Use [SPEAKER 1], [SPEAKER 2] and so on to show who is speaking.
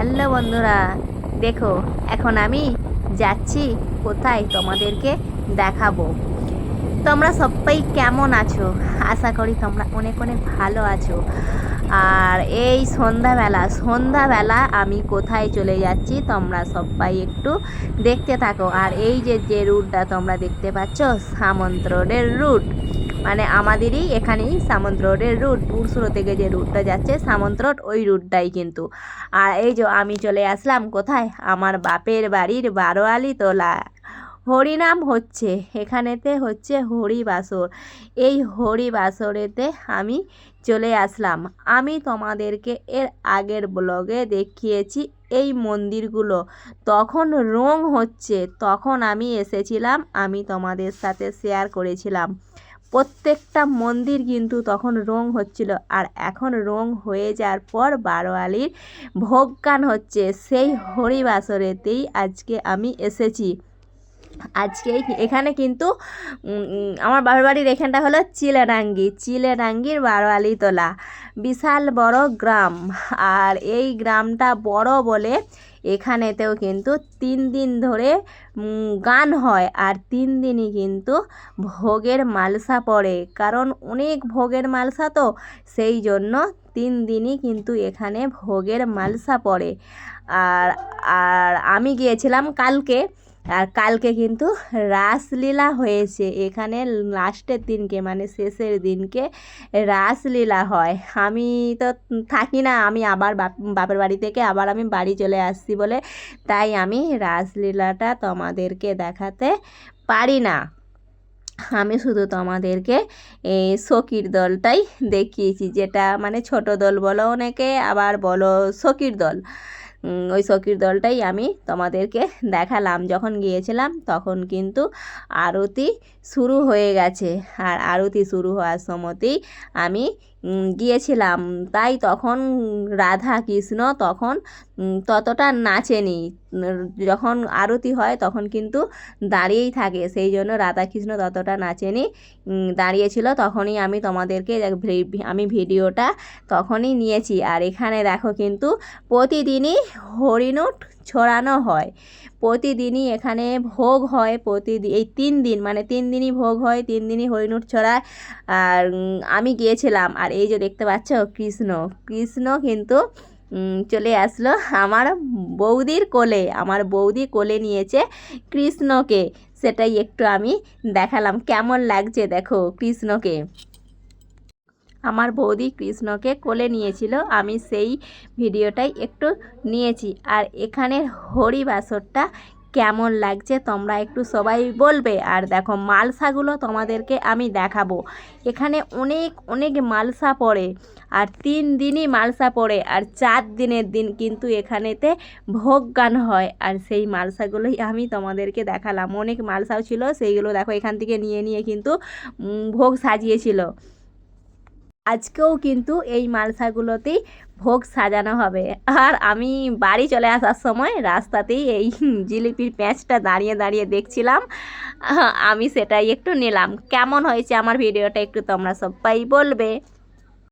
[SPEAKER 1] Hello বন্ধুরা, দেখো এখন আমি যাচ্ছি কোথায় তোমাদেরকে দেখাবো। তোমরা সবাই কেমন আছো? আশা করি তোমরা অনেক অনেক ভালো আছো। আর এই সন্ধ্যাবেলা আমি কোথায় চলে যাচ্ছি তোমরা সবাই একটু দেখতে থাকো। আর এই যে যে রুটটা তোমরা দেখতে পাচ্ছ, সামন্ত রোডের রুট, মানে আমাদেরই এখানেই সামন্ত রোডের রুট, পুরসুরো থেকে যে রুটটা যাচ্ছে সামন্ত রোড, ওই রুটটাই কিন্তু। আর এই যে আমি চলে আসলাম কোথায়, আমার বাপের বাড়ির বারোয়ালি তোলা। হরিনাম হচ্ছে এখানেতে, হচ্ছে হরিবাসর। এই হরিবাসরেতে আমি চলে আসলাম। আমি তোমাদেরকে এর আগের ব্লগে দেখিয়েছি এই মন্দিরগুলো, তখন রং হচ্ছে, তখন আমি এসেছিলাম, আমি তোমাদের সাথে শেয়ার করেছিলাম। প্রত্যেকটা মন্দির কিন্তু তখন রং হচ্ছিল, আর এখন রং হয়ে যাওয়ার পর বারোয়ালির ভোগগান হচ্ছে। সেই হরিবাসরেতেই আজকে আমি এসেছি। আজকে এখানে কিন্তু আমার বাবার বাড়ির এখানটা হলো চিলেডাঙ্গির বারোয়ালি তোলা, বিশাল বড় গ্রাম। আর এই গ্রামটা বড় বলে এখানেতেও কিন্তু 3 দিন ধরে গান হয়, আর 3 দিনই কিন্তু ভোগের মালসা পড়ে, কারণ অনেক ভোগের মালসা তো, সেই জন্য 3 দিনই কিন্তু এখানে ভোগের মালসা পড়ে। আর আর আমি গিয়েছিলাম কালকে, আর কালকে কিন্তু রাসলীলা হয়েছে এখানে। লাস্টের দিনকে মানে শেষের দিনকে রাসলীলা হয়। আমি তো থাকি না, আমি আবার বাপের বাড়ি থেকে আবার আমি বাড়ি চলে আসছি বলে, তাই আমি রাসলীলাটা তোমাদেরকে দেখাতে পারি না। আমি শুধু তোমাদেরকে এই সখীর দলটাই দেখিয়েছি, যেটা মানে ছোট দল বলো অনেকে, আবার বলো সখীর দল। ওই সখীর দলটাই আমি তোমাদেরকে দেখালাম। যখন গিয়েছিলাম তখন কিন্তু আরতি শুরু হয়ে গেছে, আর আরতি শুরু হওয়ার সময়তেই আমি গিয়েছিলাম। তাই তখন রাধা কৃষ্ণ তখন ততটা নাচেনি। যখন আরতি হয় তখন কিন্তু দাঁড়িয়েই থাকে, সেই জন্য রাধা কৃষ্ণ ততটা নাচেনি, দাঁড়িয়েছিল। তখনই আমি তোমাদেরকে আমি ভিডিওটা তখনই নিয়েছি। আর এখানে দেখো কিন্তু প্রতিদিনই হরিণুট ছড়ানো হয়, প্রতিদিনই এখানে ভোগ হয়। প্রতিদিন এই 3 দিন মানে 3 দিনই ভোগ হয়, 3 দিনই হরিণুট ছড়ায়। আর আমি গিয়েছিলাম, আর এই যে দেখতে পাচ্ছ কৃষ্ণ কিন্তু চলে আসলো আমার বৌদির কোলে। আমার বৌদি কোলে নিয়েছে কৃষ্ণকে, সেটাই একটু আমি দেখালাম। কেমন লাগছে দেখো কৃষ্ণকে, আমার বৌদি কৃষ্ণকে কোলে নিয়েছিল, আমি সেই ভিডিওটাই একটু নিয়েছি। আর এখানের হরিবাসরটা কেমন লাগছে তোমরা একটু সবাই বলবে। আর দেখো মালসাগুলো তোমাদেরকে আমি দেখাবো। এখানে অনেক অনেক মালসা পড়ে, আর 3 দিনই মালসা পড়ে, আর 4 দিনের দিন কিন্তু এখানেতে ভোগ গান হয়। আর সেই মালসাগুলোই আমি তোমাদেরকে দেখালাম। অনেক মালসাও ছিল, সেইগুলো দেখো এখান থেকে নিয়ে নিয়ে কিন্তু ভোগ সাজিয়েছিল। আজকেও কিন্তু এই মালসাগুলোতেই ভোগ সাজানো হবে। আর আমি বাড়ি চলে আসার সময় রাস্তাতেই এই জিলিপির প্যাঁচটা দাঁড়িয়ে দাঁড়িয়ে দেখছিলাম, আমি সেটাই একটু নিলাম। কেমন হয়েছে আমার ভিডিওটা একটু তোমরা সবাই বলবে।